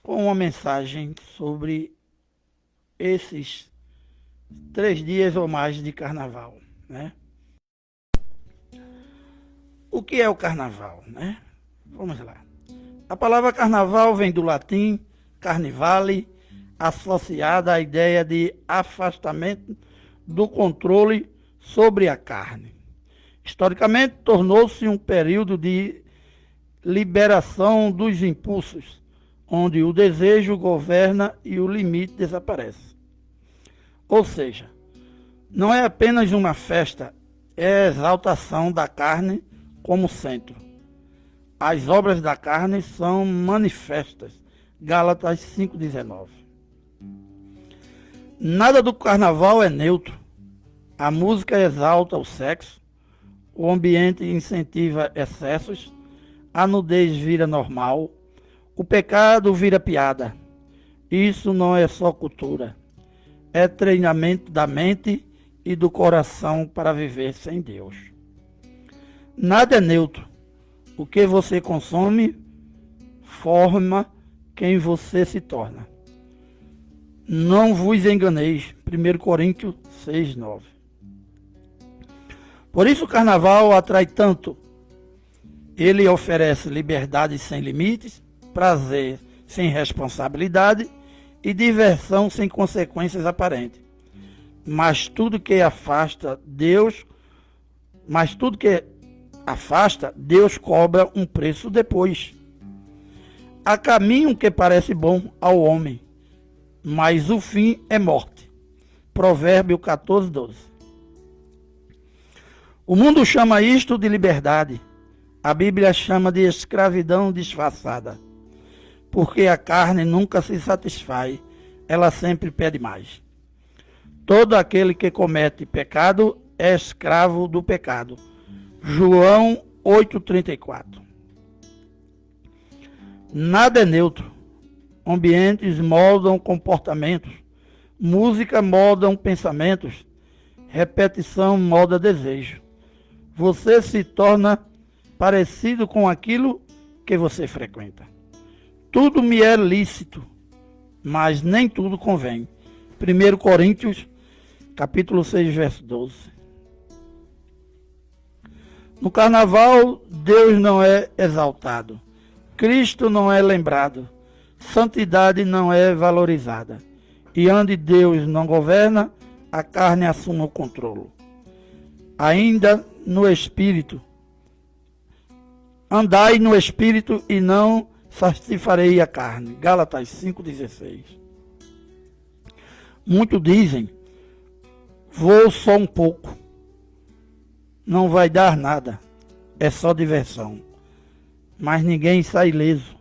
com uma mensagem sobre esses 3 dias ou mais de carnaval, né? O que é o carnaval, né? Vamos lá. A palavra carnaval vem do latim carnivale, associada à ideia de afastamento do controle sobre a carne. Historicamente, tornou-se um período de liberação dos impulsos, onde o desejo governa e o limite desaparece. Ou seja, não é apenas uma festa, é a exaltação da carne como centro. As obras da carne são manifestas. Gálatas 5,19. Nada do carnaval é neutro. A música exalta o sexo, o ambiente incentiva excessos, a nudez vira normal, o pecado vira piada. Isso não é só cultura, é treinamento da mente e do coração para viver sem Deus. Nada é neutro. O que você consome forma quem você se torna. Não vos enganeis. 1 Coríntios 6,9. Por isso o carnaval atrai tanto. Ele oferece liberdade sem limites, prazer sem responsabilidade e diversão sem consequências aparentes. Mas tudo que afasta, Deus cobra um preço depois. Há caminho que parece bom ao homem, mas o fim é morte. Provérbio 14,12. O mundo chama isto de liberdade. A Bíblia chama de escravidão disfarçada. Porque a carne nunca se satisfaz, ela sempre pede mais. Todo aquele que comete pecado é escravo do pecado. João 8,34. Nada é neutro. Ambientes moldam comportamentos. Música molda pensamentos. Repetição molda desejo. Você se torna parecido com aquilo que você frequenta. Tudo me é lícito, mas nem tudo convém. 1 Coríntios, capítulo 6, verso 12. No carnaval, Deus não é exaltado. Cristo não é lembrado. Santidade não é valorizada. E onde Deus não governa, a carne assume o controle. Ainda no Espírito. Andai no Espírito e não satisfarei a carne. Gálatas 5,16. Muitos dizem, vou só um pouco. Não vai dar nada. É só diversão. Mas ninguém sai ileso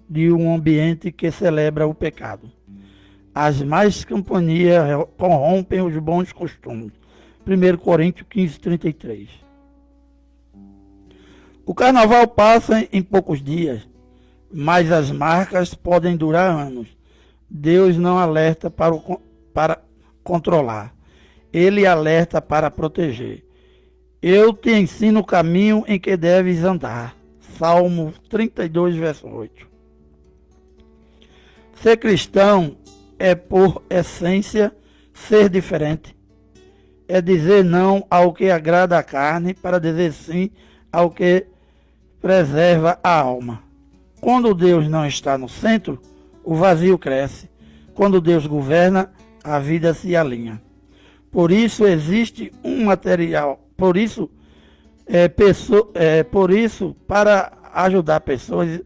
de um ambiente que celebra o pecado. As más companhias corrompem os bons costumes. 1 Coríntios 15,33. O carnaval passa em poucos dias, mas as marcas podem durar anos. Deus não alerta para controlar, Ele alerta para proteger. Eu te ensino o caminho em que deves andar. Salmo 32, verso 8. Ser cristão é, por essência, ser diferente. É dizer não ao que agrada a carne para dizer sim ao que preserva a alma. Quando Deus não está no centro, o vazio cresce. Quando Deus governa, a vida se alinha. Por isso existe um material. Por isso, para ajudar pessoas a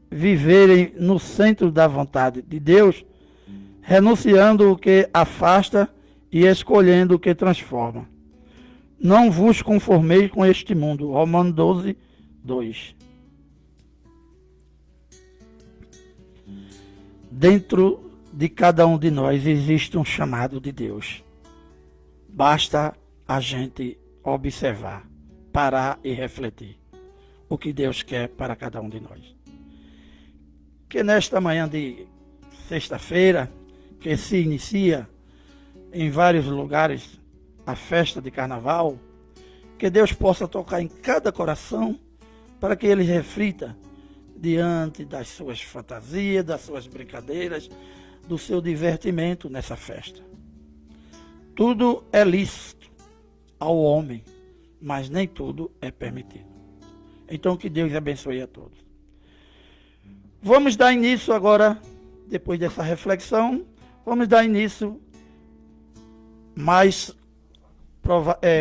viverem no centro da vontade de Deus, renunciando o que afasta e escolhendo o que transforma. Não vos conformeis com este mundo. Romanos 12, 2. Dentro de cada um de nós existe um chamado de Deus. Basta a gente observar, parar e refletir o que Deus quer para cada um de nós. Que nesta manhã de sexta-feira, que se inicia em vários lugares a festa de carnaval, que Deus possa tocar em cada coração para que ele reflita diante das suas fantasias, das suas brincadeiras, do seu divertimento nessa festa. Tudo é lícito ao homem, mas nem tudo é permitido. Então que Deus abençoe a todos. Vamos dar início agora, depois dessa reflexão, vamos dar início mais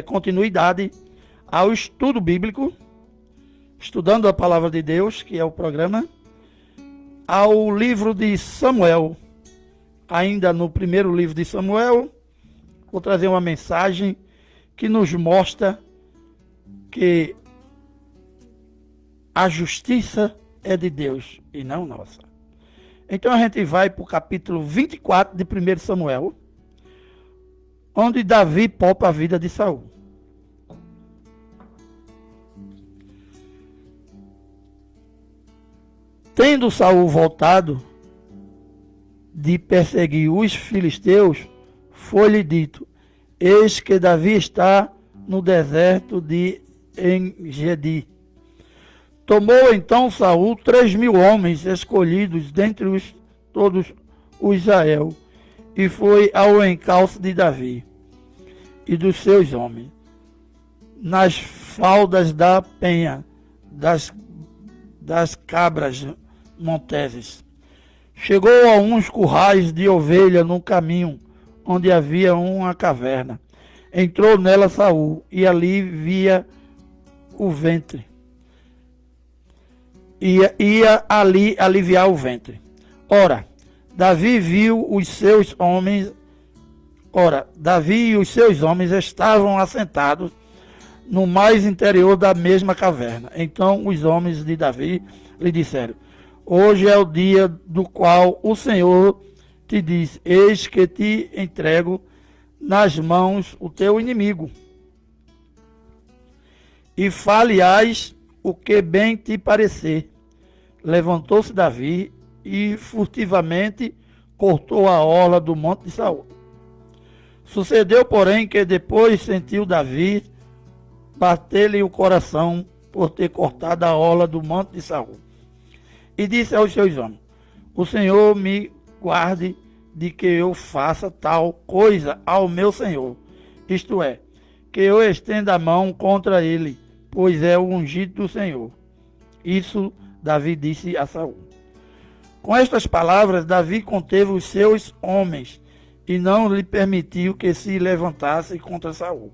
continuidade ao estudo bíblico, estudando a palavra de Deus, que é o programa, ao livro de Samuel. Ainda no primeiro livro de Samuel, vou trazer uma mensagem que nos mostra que a justiça é de Deus e não nossa. Então a gente vai para o capítulo 24 de 1 Samuel, onde Davi poupa a vida de Saul. Tendo Saul voltado de perseguir os filisteus, foi-lhe dito: eis que Davi está no deserto de Engedi. Tomou então Saul 3.000 homens escolhidos dentre todos os Israel, e foi ao encalço de Davi e dos seus homens, nas faldas da penha das cabras monteses. Chegou a uns currais de ovelha no caminho, onde havia uma caverna. Entrou nela Saul, e ali via o ventre. Ia ali aliviar o ventre. Ora, Davi e os seus homens estavam assentados no mais interior da mesma caverna. Então os homens de Davi lhe disseram: hoje é o dia do qual o Senhor te diz: eis que te entrego nas mãos o teu inimigo, e fale-ás o que bem te parecer. Levantou-se Davi e furtivamente cortou a orla do monte de Saul. Sucedeu, porém, que depois sentiu Davi bater-lhe o coração por ter cortado a orla do monte de Saul. E disse aos seus homens: o Senhor me guarde de que eu faça tal coisa ao meu Senhor, isto é, que eu estenda a mão contra ele, pois é o ungido do Senhor. Isso Davi disse a Saul. Com estas palavras, Davi conteve os seus homens e não lhe permitiu que se levantasse contra Saul.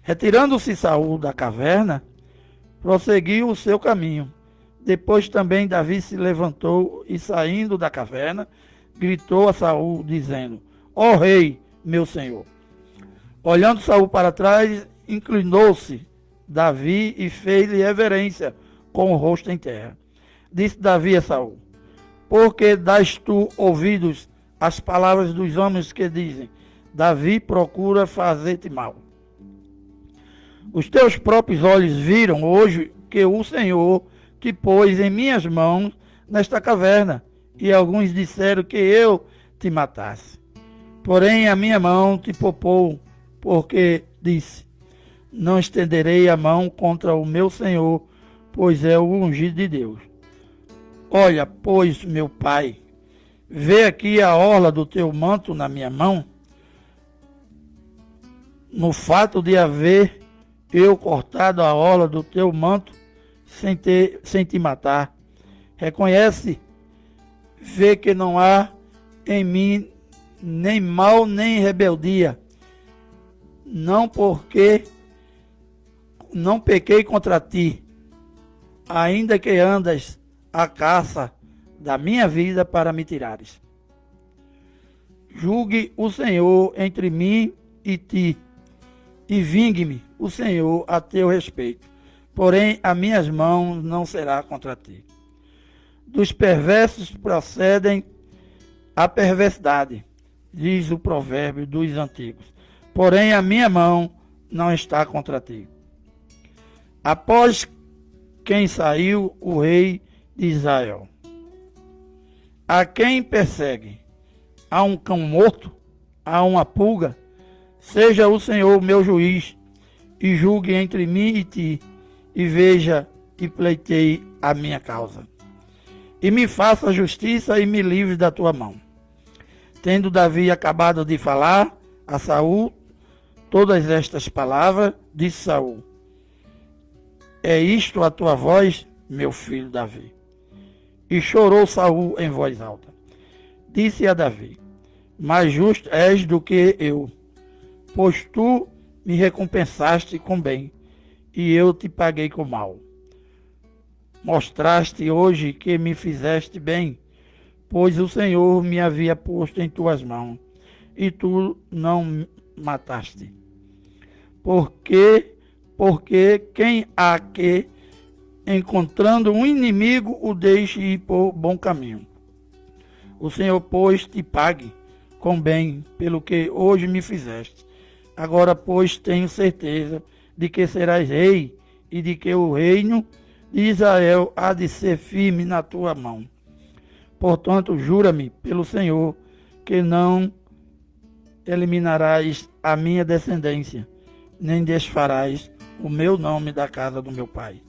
Retirando-se Saul da caverna, prosseguiu o seu caminho. Depois também Davi se levantou e, saindo da caverna, gritou a Saul, dizendo: ó rei, meu senhor. Olhando Saul para trás, inclinou-se Davi e fez-lhe reverência com o rosto em terra. Disse Davi a Saul: por que dás tu ouvidos às palavras dos homens que dizem: Davi procura fazer-te mal? Os teus próprios olhos viram hoje que o Senhor te pôs em minhas mãos nesta caverna, e alguns disseram que eu te matasse. Porém a minha mão te poupou, porque disse: não estenderei a mão contra o meu Senhor, pois é o ungido de Deus. Olha, pois, meu pai, vê aqui a orla do teu manto na minha mão. No fato de haver eu cortado a orla do teu manto sem te matar, reconhece, vê que não há em mim nem mal nem rebeldia, não porque não pequei contra ti, ainda que andas à caça da minha vida para me tirares. Julgue o Senhor entre mim e ti, e vingue-me o Senhor a teu respeito. Porém, as minhas mãos não será contra ti. Dos perversos procedem a perversidade, diz o provérbio dos antigos. Porém, a minha mão não está contra ti. Após quem saiu o rei de Israel? A quem persegue? A um cão morto? A uma pulga? Seja o Senhor meu juiz, e julgue entre mim e ti, e veja e pleiteie a minha causa. e me faça justiça e me livre da tua mão. Tendo Davi acabado de falar a Saul todas estas palavras, disse Saul: é isto a tua voz, meu filho Davi? E chorou Saul em voz alta. Disse a Davi: mais justo és do que eu, pois tu me recompensaste com bem, e eu te paguei com mal. Mostraste hoje que me fizeste bem, pois o Senhor me havia posto em tuas mãos, e tu não me mataste. Porque quem há que, encontrando um inimigo, o deixe ir por bom caminho. O Senhor, pois, te pague com bem pelo que hoje me fizeste. Agora, pois, tenho certeza de que serás rei e de que o reino de Israel há de ser firme na tua mão. Portanto, jura-me pelo Senhor que não eliminarás a minha descendência, nem desfarás o meu nome da casa do meu pai.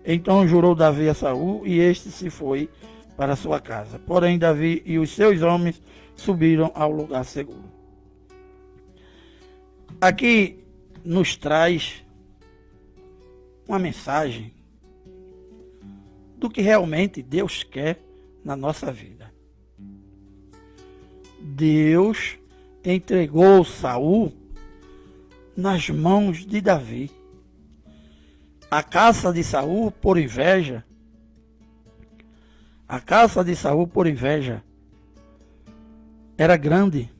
Então jurou Davi a Saul, e este se foi para sua casa. Porém, Davi e os seus homens subiram ao lugar seguro. Aqui nos traz uma mensagem do que realmente Deus quer na nossa vida. Deus entregou Saul nas mãos de Davi. A caça de Saul por inveja, era grande,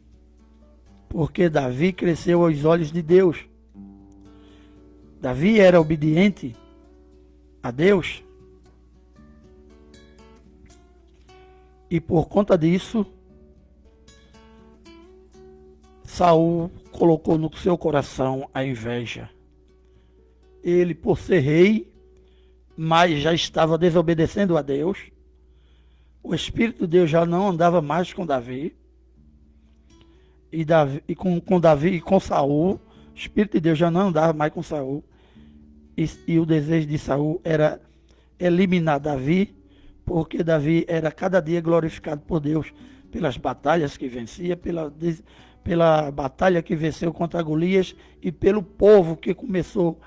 porque Davi cresceu aos olhos de Deus. Davi era obediente a Deus. E por conta disso, Saul colocou no seu coração a inveja. Ele, por ser rei, mas já estava desobedecendo a Deus. O Espírito de Deus já não andava mais com Davi. Com Davi e com Saul. O Espírito de Deus já não andava mais com Saul. E o desejo de Saul era eliminar Davi, porque Davi era cada dia glorificado por Deus pelas batalhas que vencia, pela batalha que venceu contra Golias e pelo povo que começou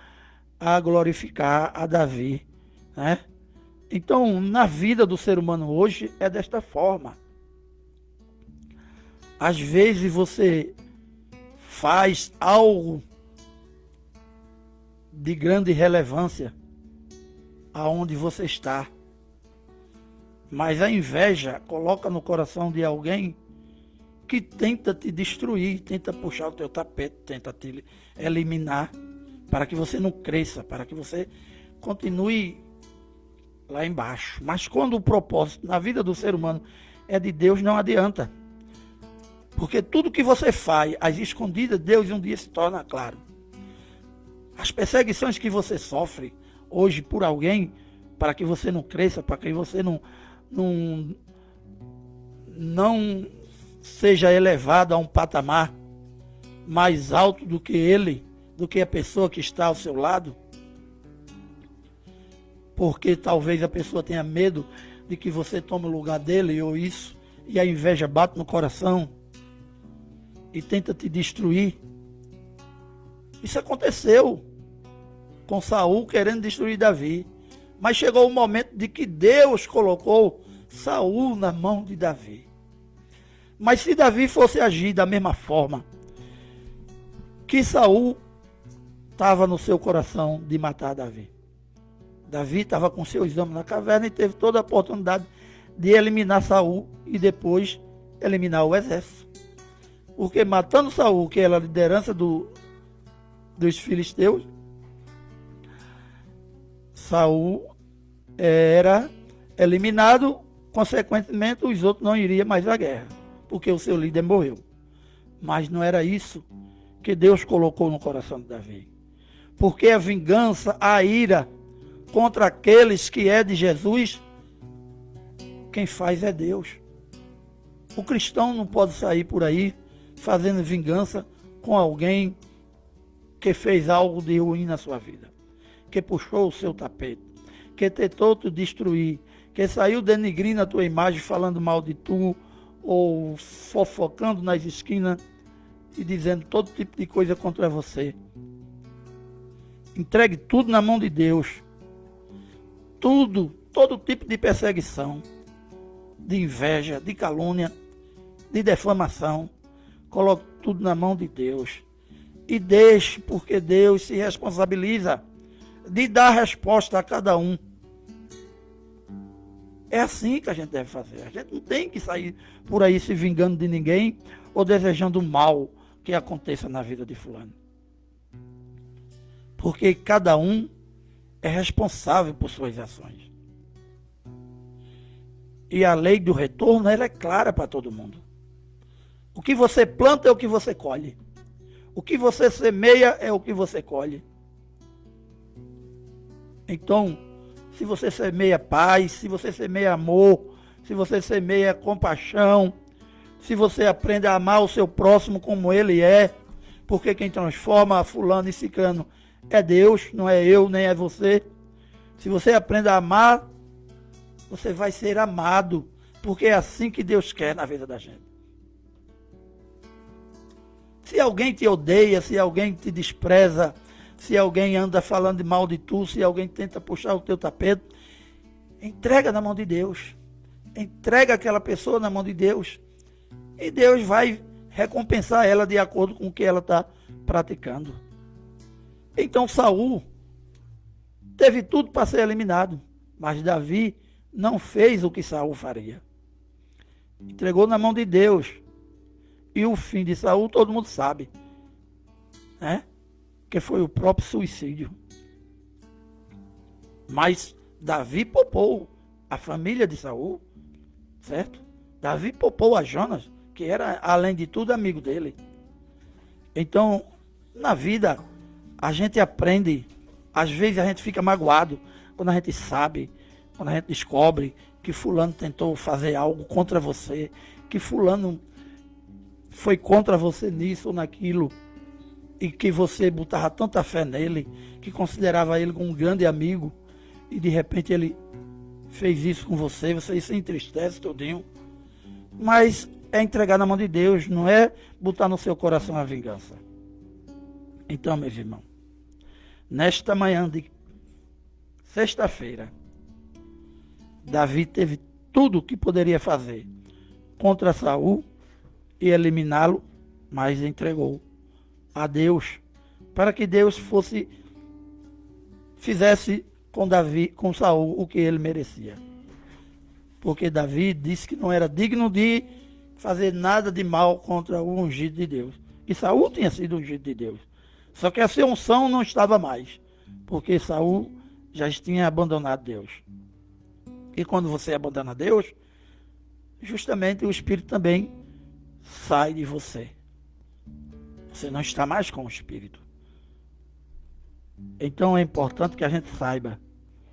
a glorificar a Davi, né? Então, na vida do ser humano hoje é desta forma. Às vezes você faz algo de grande relevância aonde você está, mas a inveja coloca no coração de alguém que tenta te destruir, tenta puxar o teu tapete, tenta te eliminar, para que você não cresça, para que você continue lá embaixo. Mas quando o propósito na vida do ser humano é de Deus, não adianta. Porque tudo que você faz às escondidas, Deus um dia se torna claro. As perseguições que você sofre hoje por alguém, para que você não cresça, para que você não seja elevado a um patamar mais alto do que ele, do que a pessoa que está ao seu lado, porque talvez a pessoa tenha medo de que você tome o lugar dele ou isso, e a inveja bate no coração e tenta te destruir. Isso aconteceu com Saul querendo destruir Davi, mas chegou o momento de que Deus colocou Saul na mão de Davi. Mas se Davi fosse agir da mesma forma que Saul estava no seu coração de matar Davi. Davi estava com seus homens na caverna e teve toda a oportunidade de eliminar Saul e depois eliminar o exército. Porque matando Saul, que era a liderança dos filisteus, Saul era eliminado, consequentemente os outros não iriam mais à guerra, porque o seu líder morreu. Mas não era isso que Deus colocou no coração de Davi. Porque a vingança, a ira contra aqueles que é de Jesus, quem faz é Deus. O cristão não pode sair por aí fazendo vingança com alguém que fez algo de ruim na sua vida, que puxou o seu tapete, que tentou te destruir, que saiu denigrindo a tua imagem, falando mal de tu, ou fofocando nas esquinas e dizendo todo tipo de coisa contra você. Entregue tudo na mão de Deus. Tudo, todo tipo de perseguição, de inveja, de calúnia, de defamação. Coloque tudo na mão de Deus. E deixe, porque Deus se responsabiliza de dar resposta a cada um. É assim que a gente deve fazer. A gente não tem que sair por aí se vingando de ninguém ou desejando o mal que aconteça na vida de fulano. Porque cada um é responsável por suas ações. E a lei do retorno, ela é clara para todo mundo. O que você planta é o que você colhe. O que você semeia é o que você colhe. Então, se você semeia paz, se você semeia amor, se você semeia compaixão, se você aprende a amar o seu próximo como ele é, porque quem transforma fulano e ciclano é Deus, não é eu, nem é você. Se você aprende a amar, você vai ser amado, porque é assim que Deus quer na vida da gente. Se alguém te odeia, se alguém te despreza, se alguém anda falando mal de tu, se alguém tenta puxar o teu tapete, entrega na mão de Deus. Entrega aquela pessoa na mão de Deus. E Deus vai recompensar ela de acordo com o que ela está praticando. Então Saul teve tudo para ser eliminado, mas Davi não fez o que Saul faria. Entregou na mão de Deus. E o fim de Saul todo mundo sabe, né? Que foi o próprio suicídio. Mas Davi poupou a família de Saul, certo? Davi poupou a Jonas, que era, além de tudo, amigo dele. Então, na vida, a gente aprende, às vezes a gente fica magoado, quando a gente sabe, quando a gente descobre que fulano tentou fazer algo contra você, que fulano foi contra você nisso ou naquilo, e que você botava tanta fé nele, que considerava ele como um grande amigo, e de repente ele fez isso com você, você se entristece todinho. Mas é entregar na mão de Deus, não é botar no seu coração a vingança. Então, meus irmãos, nesta manhã de sexta-feira, Davi teve tudo o que poderia fazer contra Saul e eliminá-lo, mas entregou a Deus, para que Deus fizesse com Davi, com Saul, o que ele merecia. Porque Davi disse que não era digno de fazer nada de mal contra o ungido de Deus. E Saul tinha sido ungido de Deus. Só que a sua unção não estava mais, porque Saul já tinha abandonado Deus. E quando você abandona Deus, justamente o Espírito também sai de você. Você não está mais com o Espírito. Então é importante que a gente saiba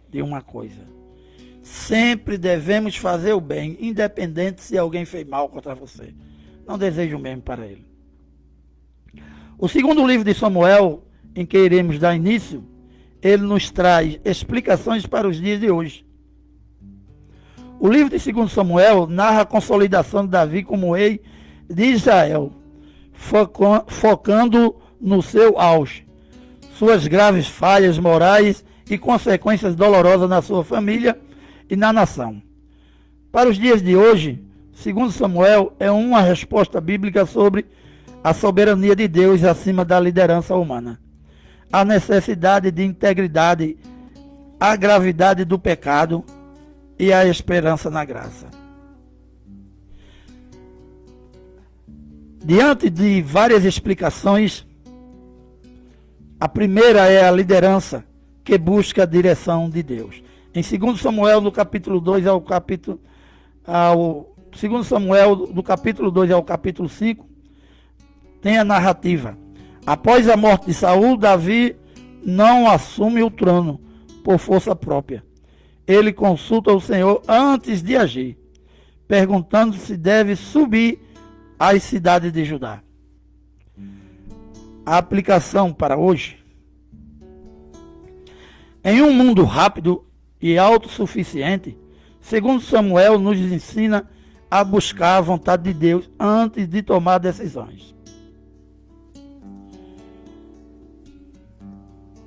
de uma coisa. Sempre devemos fazer o bem, independente se alguém fez mal contra você. Não desejo o mesmo para ele. O segundo livro de Samuel, em que iremos dar início, ele nos traz explicações para os dias de hoje. O livro de 2 Samuel narra a consolidação de Davi como rei de Israel, focando no seu auge, suas graves falhas morais e consequências dolorosas na sua família e na nação. Para os dias de hoje, 2 Samuel é uma resposta bíblica sobre a soberania de Deus acima da liderança humana, a necessidade de integridade, a gravidade do pecado e a esperança na graça. Diante de várias explicações, a primeira é a liderança que busca a direção de Deus. Em 2 Samuel, no capítulo 2 2 Samuel, do capítulo 2 ao capítulo 5, tem a narrativa. Após a morte de Saul, Davi não assume o trono por força própria. Ele consulta o Senhor antes de agir, perguntando se deve subir às cidades de Judá. A aplicação para hoje. Em um mundo rápido e autossuficiente, Segundo Samuel nos ensina a buscar a vontade de Deus antes de tomar decisões.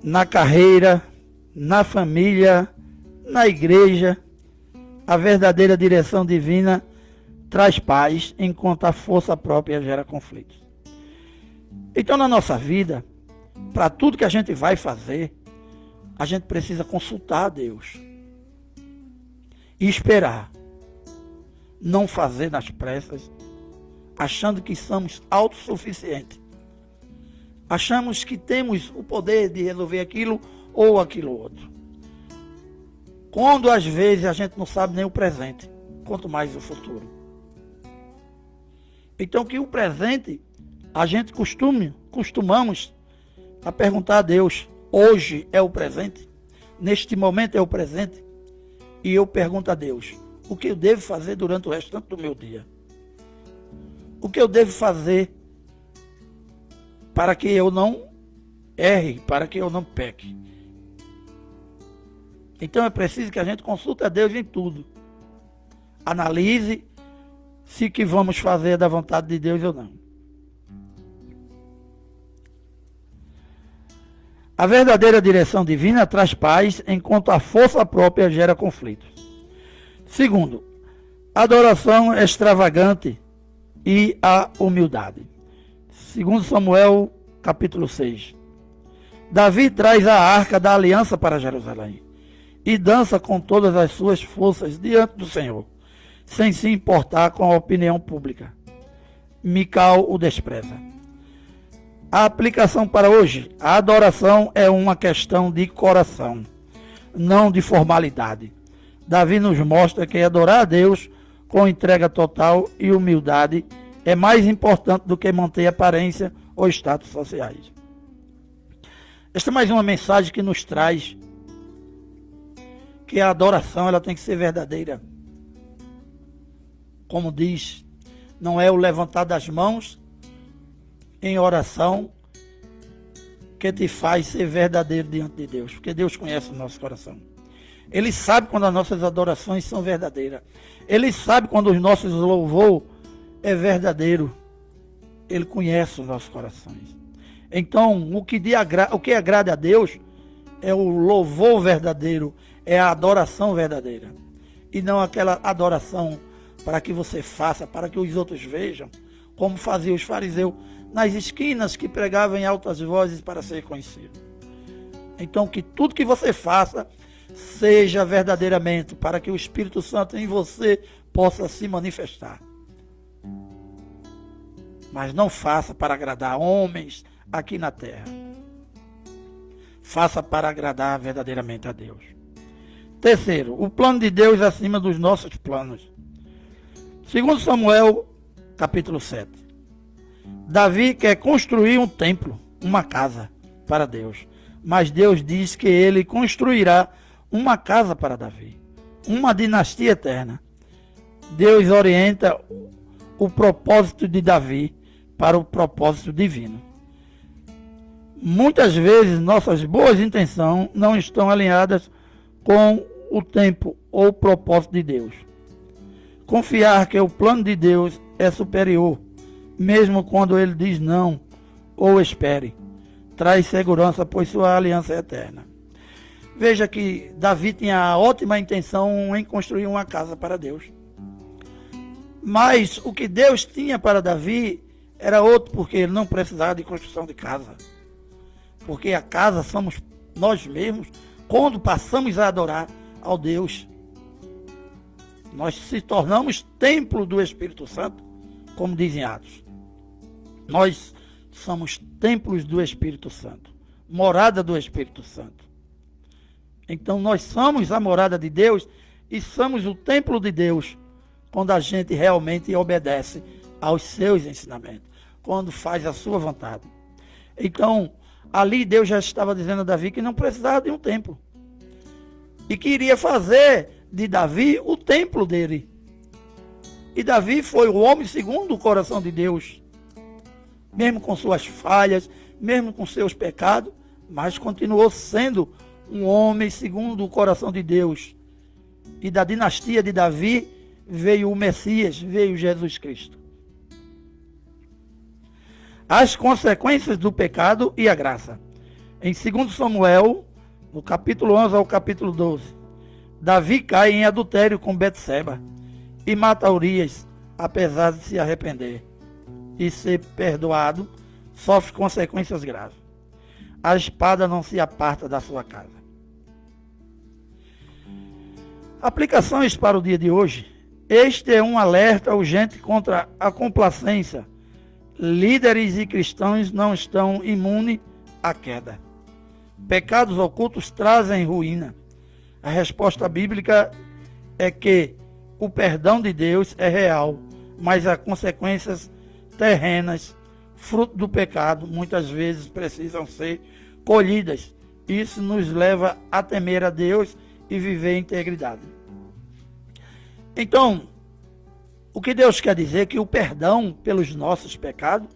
Na carreira, na família, na igreja, a verdadeira direção divina traz paz, enquanto a força própria gera conflitos. Então, na nossa vida, para tudo que a gente vai fazer, a gente precisa consultar a Deus e esperar. Não fazer nas pressas, achando que somos autossuficientes. Achamos que temos o poder de resolver aquilo ou aquilo outro. Quando às vezes a gente não sabe nem o presente, quanto mais o futuro. Então que o presente, a gente costumamos a perguntar a Deus, hoje é o presente? Neste momento é o presente? E eu pergunto a Deus, o que eu devo fazer durante o restante do meu dia? O que eu devo fazer para que eu não erre, para que eu não peque? Então é preciso que a gente consulte a Deus em tudo. Analise se o que vamos fazer é da vontade de Deus ou não. A verdadeira direção divina traz paz, enquanto a força própria gera conflitos. Segundo, adoração extravagante e a humildade. Segundo Samuel, capítulo 6. Davi traz a arca da aliança para Jerusalém e dança com todas as suas forças diante do Senhor, sem se importar com a opinião pública. Mical o despreza. A aplicação para hoje: a adoração é uma questão de coração, não de formalidade. Davi nos mostra que adorar a Deus com entrega total e humildade é mais importante do que manter aparência ou status sociais. Esta é mais uma mensagem que nos traz que a adoração ela tem que ser verdadeira. Como diz, não é o levantar das mãos em oração que te faz ser verdadeiro diante de Deus, porque Deus conhece o nosso coração. Ele sabe quando as nossas adorações são verdadeiras. Ele sabe quando os nossos louvor é verdadeiro. Ele conhece os nossos corações. Então, o que agrada a Deus é o louvor verdadeiro, é a adoração verdadeira. E não aquela adoração para que você faça, para que os outros vejam, como faziam os fariseus nas esquinas que pregavam em altas vozes para ser conhecido. Então, que tudo que você faça seja verdadeiramente para que o Espírito Santo em você possa se manifestar. Mas não faça para agradar homens aqui na terra. Faça para agradar verdadeiramente a Deus. Terceiro, o plano de Deus acima dos nossos planos. Segundo Samuel, capítulo 7. Davi quer construir um templo, uma casa para Deus. Mas Deus diz que ele construirá uma casa para Davi, uma dinastia eterna. Deus orienta o propósito de Davi para o propósito divino. Muitas vezes nossas boas intenções não estão alinhadas com o tempo ou o propósito de Deus. Confiar que o plano de Deus é superior, mesmo quando ele diz não ou espere, traz segurança, pois sua aliança é eterna. Veja que Davi tinha a ótima intenção em construir uma casa para Deus. Mas o que Deus tinha para Davi era outro, porque ele não precisava de construção de casa. Porque a casa somos nós mesmos quando passamos a adorar ao Deus. Nós se tornamos templo do Espírito Santo, como dizem Atos. Nós somos templos do Espírito Santo, morada do Espírito Santo. Então nós somos a morada de Deus e somos o templo de Deus quando a gente realmente obedece aos seus ensinamentos, quando faz a sua vontade. Então, ali Deus já estava dizendo a Davi que não precisava de um templo. E que iria fazer de Davi o templo dele. E Davi foi o homem segundo o coração de Deus. Mesmo com suas falhas, mesmo com seus pecados, mas continuou sendo um homem segundo o coração de Deus. E da dinastia de Davi veio o Messias, veio Jesus Cristo. As consequências do pecado e a graça. Em 2 Samuel, no capítulo 11 ao capítulo 12, Davi cai em adultério com Betseba e mata Urias, apesar de se arrepender e ser perdoado, sofre consequências graves. A espada não se aparta da sua casa. Aplicações para o dia de hoje. Este é um alerta urgente contra a complacência. Líderes e cristãos não estão imunes à queda. Pecados ocultos trazem ruína. A resposta bíblica é que o perdão de Deus é real, mas as consequências terrenas, fruto do pecado, muitas vezes precisam ser colhidas. Isso nos leva a temer a Deus e viver em integridade. Então, o que Deus quer dizer é que o perdão pelos nossos pecados,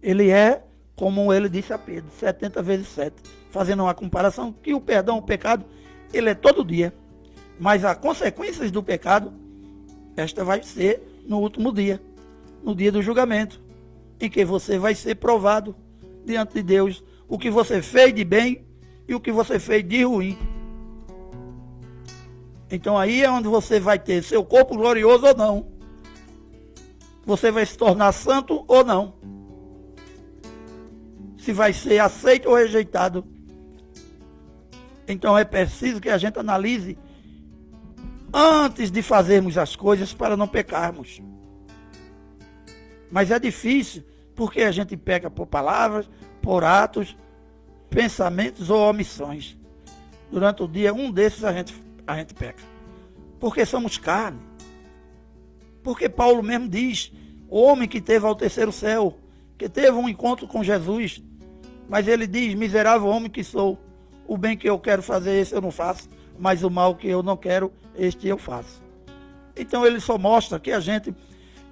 ele é, como ele disse a Pedro, 70 vezes 7. Fazendo uma comparação, que o perdão, o pecado, ele é todo dia. Mas as consequências do pecado, esta vai ser no último dia, no dia do julgamento, em que você vai ser provado diante de Deus o que você fez de bem e o que você fez de ruim. Então aí é onde você vai ter seu corpo glorioso ou não. Você vai se tornar santo ou não. Se vai ser aceito ou rejeitado. Então é preciso que a gente analise antes de fazermos as coisas para não pecarmos. Mas é difícil porque a gente peca por palavras, por atos, pensamentos ou omissões. Durante o dia, um desses a gente peca. Porque somos carne. Porque Paulo mesmo diz, o homem que teve ao terceiro céu, que teve um encontro com Jesus, mas ele diz, miserável homem que sou, o bem que eu quero fazer, esse eu não faço, mas o mal que eu não quero, este eu faço. Então ele só mostra que a gente,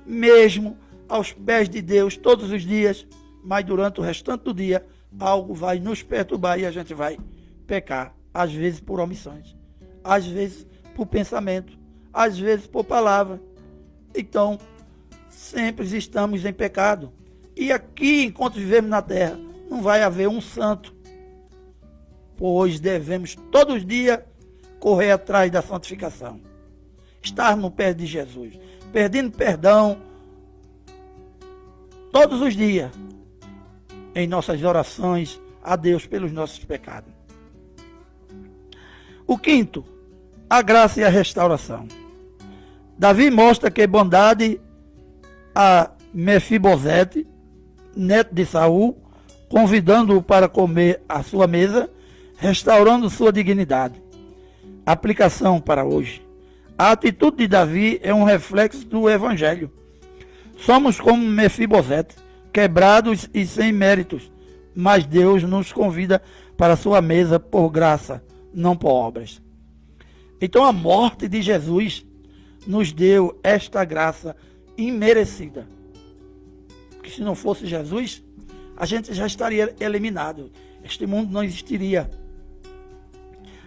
mesmo aos pés de Deus, todos os dias, mas durante o restante do dia, algo vai nos perturbar e a gente vai pecar. Às vezes por omissões, às vezes por pensamento, às vezes por palavra. Então, sempre estamos em pecado. E aqui, enquanto vivemos na terra, não vai haver um santo. Pois devemos todos os dias correr atrás da santificação. Estar no pé de Jesus. Pedindo perdão todos os dias em nossas orações a Deus pelos nossos pecados. O quinto, a graça e a restauração. Davi mostra que bondade a Mefibosete, neto de Saul, convidando-o para comer à sua mesa, restaurando sua dignidade. Aplicação para hoje. A atitude de Davi é um reflexo do Evangelho. Somos como Mefibosete, quebrados e sem méritos, mas Deus nos convida para a sua mesa por graça, não por obras. Então a morte de Jesus nos deu esta graça imerecida. Porque se não fosse Jesus, a gente já estaria eliminado. Este mundo não existiria.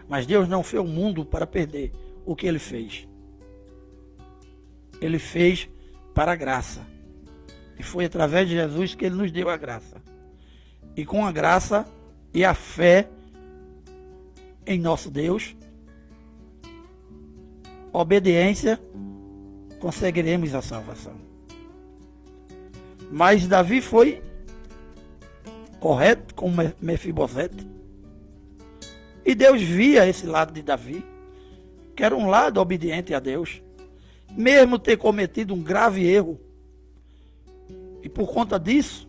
Mas Deus não fez o mundo para perder o que Ele fez. Ele fez para a graça. E foi através de Jesus que Ele nos deu a graça. E com a graça e a fé em nosso Deus, obediência, conseguiremos a salvação. Mas Davi foi correto com Mefibosete. E Deus via esse lado de Davi, que era um lado obediente a Deus, mesmo ter cometido um grave erro. E por conta disso,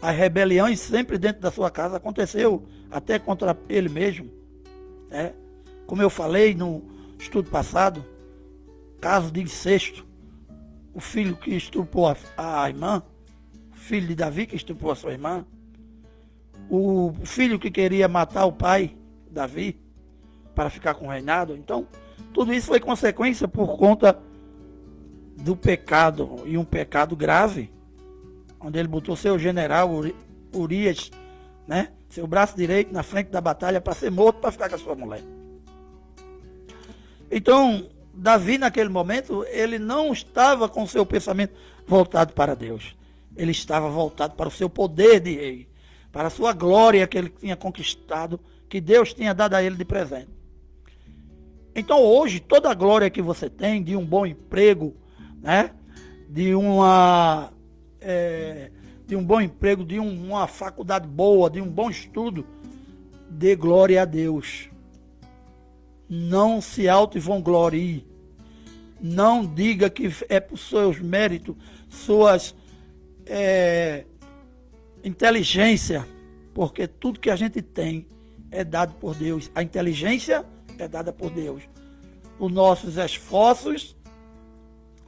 as rebeliões sempre dentro da sua casa aconteceu, até contra ele mesmo. Né? Como eu falei no estudo passado, caso de incesto, o filho que estuprou a irmã, o filho de Davi que estuprou a sua irmã, o filho que queria matar o pai, Davi, para ficar com o reinado. Então, tudo isso foi consequência por conta do pecado, e um pecado grave, onde ele botou seu general Urias, né, seu braço direito na frente da batalha para ser morto, para ficar com a sua mulher. Então, Davi, naquele momento, ele não estava com seu pensamento voltado para Deus. Ele estava voltado para o seu poder de rei, para a sua glória que ele tinha conquistado, que Deus tinha dado a ele de presente. Então, hoje, toda a glória que você tem de um bom emprego, né? De um bom emprego, de uma faculdade boa, de um bom estudo, dê glória a Deus. Não se auto-vanglorie. Não diga que é por seus méritos, suas inteligência, porque tudo que a gente tem é dado por Deus. A inteligência é dada por Deus. Os nossos esforços,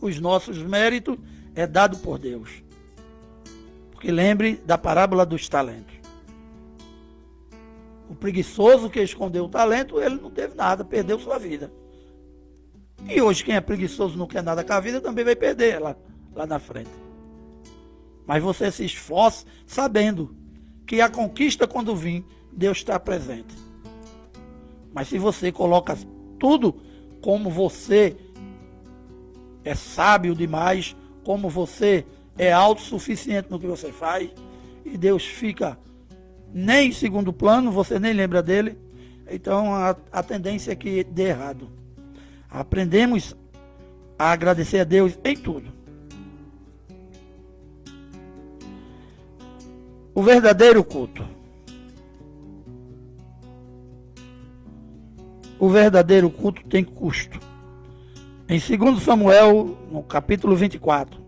os nossos méritos é dado por Deus. Porque lembre da parábola dos talentos. O preguiçoso que escondeu o talento, ele não teve nada, perdeu sua vida. E hoje quem é preguiçoso não quer nada com a vida também vai perder lá na frente. Mas você se esforça sabendo que a conquista, quando vir, Deus está presente. Mas se você coloca tudo como você é sábio demais, como você é autossuficiente no que você faz, e Deus fica nem em segundo plano, você nem lembra dele, então a tendência é que dê errado. Aprendemos a agradecer a Deus em tudo. O verdadeiro culto. O verdadeiro culto tem custo. Em 2 Samuel, no capítulo 24,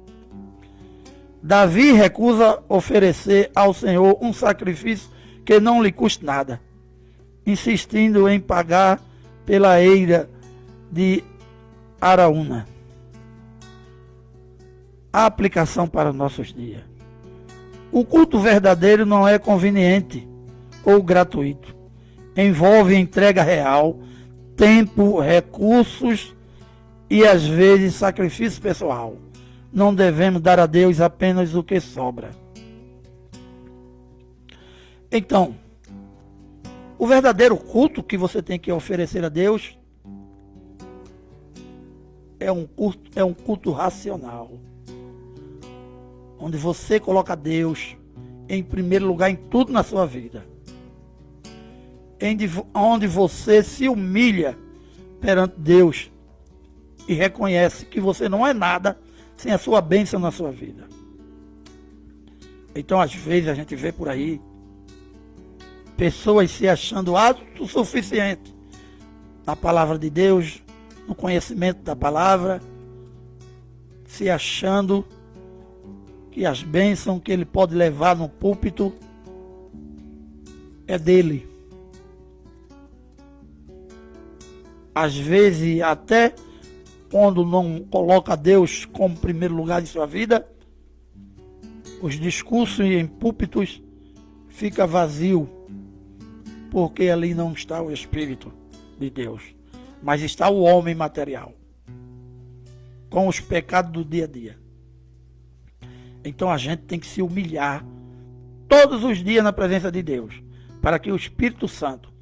Davi recusa oferecer ao Senhor um sacrifício que não lhe custe nada, insistindo em pagar pela eira de Araúna. A aplicação para os nossos dias. O culto verdadeiro não é conveniente ou gratuito. Envolve entrega real, tempo, recursos e às vezes sacrifício pessoal. Não devemos dar a Deus apenas o que sobra. Então, o verdadeiro culto que você tem que oferecer a Deus é um culto racional, onde você coloca Deus em primeiro lugar em tudo na sua vida, onde você se humilha perante Deus e reconhece que você não é nada sem a sua bênção na sua vida. Então, às vezes, a gente vê por aí pessoas se achando autossuficientes na palavra de Deus, no conhecimento da palavra, se achando que as bênçãos que ele pode levar no púlpito é dele. Às vezes, até quando não coloca Deus como primeiro lugar de sua vida, os discursos em púlpitos fica vazio, porque ali não está o Espírito de Deus, mas está o homem material, com os pecados do dia a dia. Então a gente tem que se humilhar todos os dias na presença de Deus, para que o Espírito Santo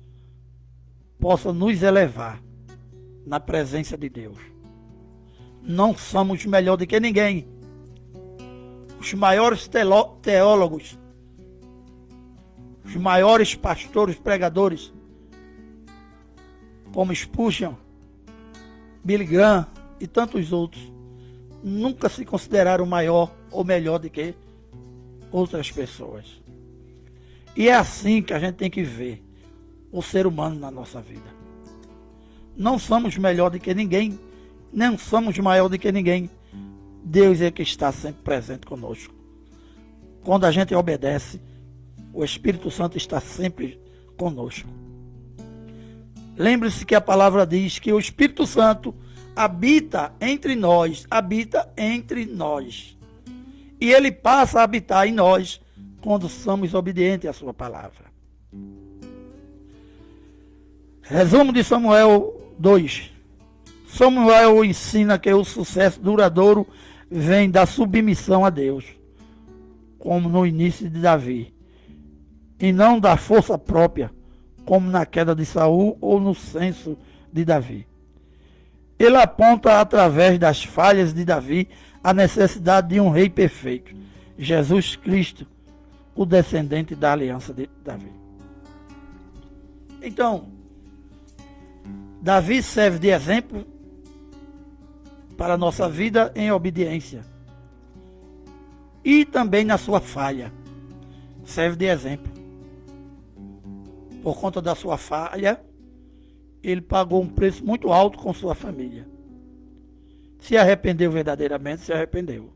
possa nos elevar na presença de Deus. Não somos melhor do que ninguém. Os maiores teólogos, os maiores pastores, pregadores, como Spurgeon, Billy Graham e tantos outros, nunca se consideraram maior ou melhor do que outras pessoas. E é assim que a gente tem que ver o ser humano na nossa vida. Não somos melhor do que ninguém, não somos maior do que ninguém. Deus é que está sempre presente conosco. Quando a gente obedece, o Espírito Santo está sempre conosco. Lembre-se que a palavra diz que o Espírito Santo habita entre nós. E ele passa a habitar em nós quando somos obedientes à sua palavra. Resumo de Samuel 2. Samuel ensina que o sucesso duradouro vem da submissão a Deus, como no início de Davi, e não da força própria, como na queda de Saul ou no censo de Davi. Ele aponta através das falhas de Davi a necessidade de um rei perfeito, Jesus Cristo, o descendente da aliança de Davi. Então, Davi serve de exemplo para a nossa vida em obediência. E também na sua falha. Serve de exemplo. Por conta da sua falha, ele pagou um preço muito alto com sua família. Se arrependeu verdadeiramente, se arrependeu.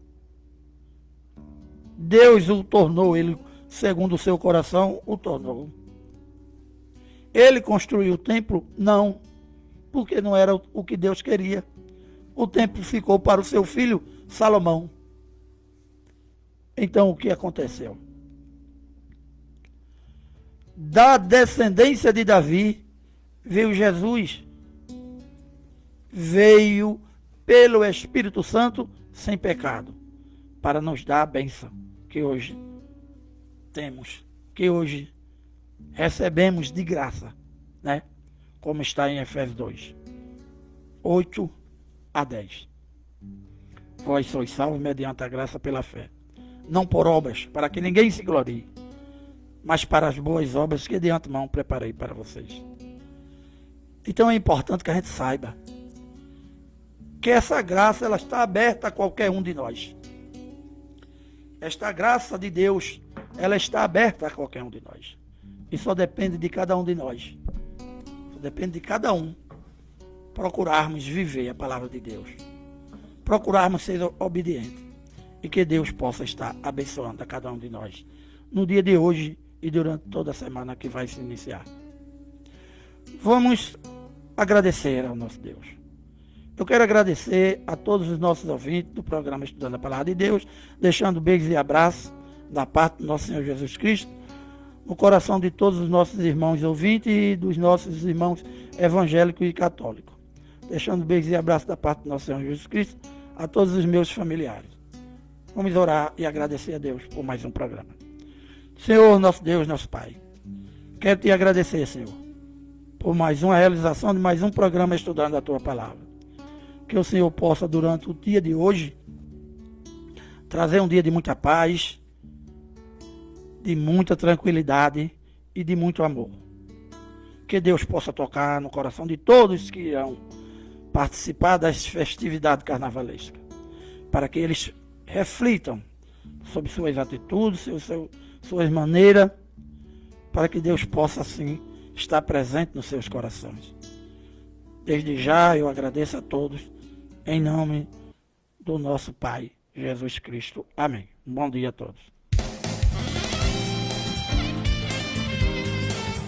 Deus o tornou, ele, segundo o seu coração, o tornou. Ele construiu o templo? Não, porque não era o que Deus queria. O templo ficou para o seu filho Salomão. Então o que aconteceu? Da descendência de Davi veio Jesus. Veio pelo Espírito Santo sem pecado, para nos dar a bênção que hoje temos, que hoje recebemos de graça, né? Como está em Efésios 2, 8 a 10. Vós sois salvos mediante a graça pela fé, não por obras, para que ninguém se glorie, mas para as boas obras que de antemão preparei para vocês. Então é importante que a gente saiba que essa graça ela está aberta a qualquer um de nós. Esta graça de Deus, ela está aberta a qualquer um de nós. E só depende de cada um de nós. Só depende de cada um procurarmos viver a palavra de Deus. Procurarmos ser obedientes. E que Deus possa estar abençoando a cada um de nós no dia de hoje e durante toda a semana que vai se iniciar. Vamos agradecer ao nosso Deus. Eu quero agradecer a todos os nossos ouvintes do programa Estudando a Palavra de Deus, deixando beijos e abraços da parte do nosso Senhor Jesus Cristo, no coração de todos os nossos irmãos ouvintes e dos nossos irmãos evangélicos e católicos. Deixando beijos e abraços da parte do nosso Senhor Jesus Cristo a todos os meus familiares. Vamos orar e agradecer a Deus por mais um programa. Senhor, nosso Deus, nosso Pai, quero te agradecer, Senhor, por mais uma realização de mais um programa Estudando a Tua Palavra. Que o Senhor possa, durante o dia de hoje, trazer um dia de muita paz, de muita tranquilidade e de muito amor. Que Deus possa tocar no coração de todos que irão participar das festividades carnavalescas, para que eles reflitam sobre suas atitudes, suas maneiras, para que Deus possa, assim, estar presente nos seus corações. Desde já eu agradeço a todos, em nome do nosso Pai, Jesus Cristo. Amém. Um bom dia a todos.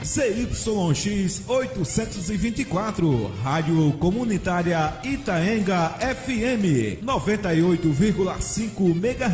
ZYX 824, Rádio Comunitária Itaenga FM, 98,5 MHz.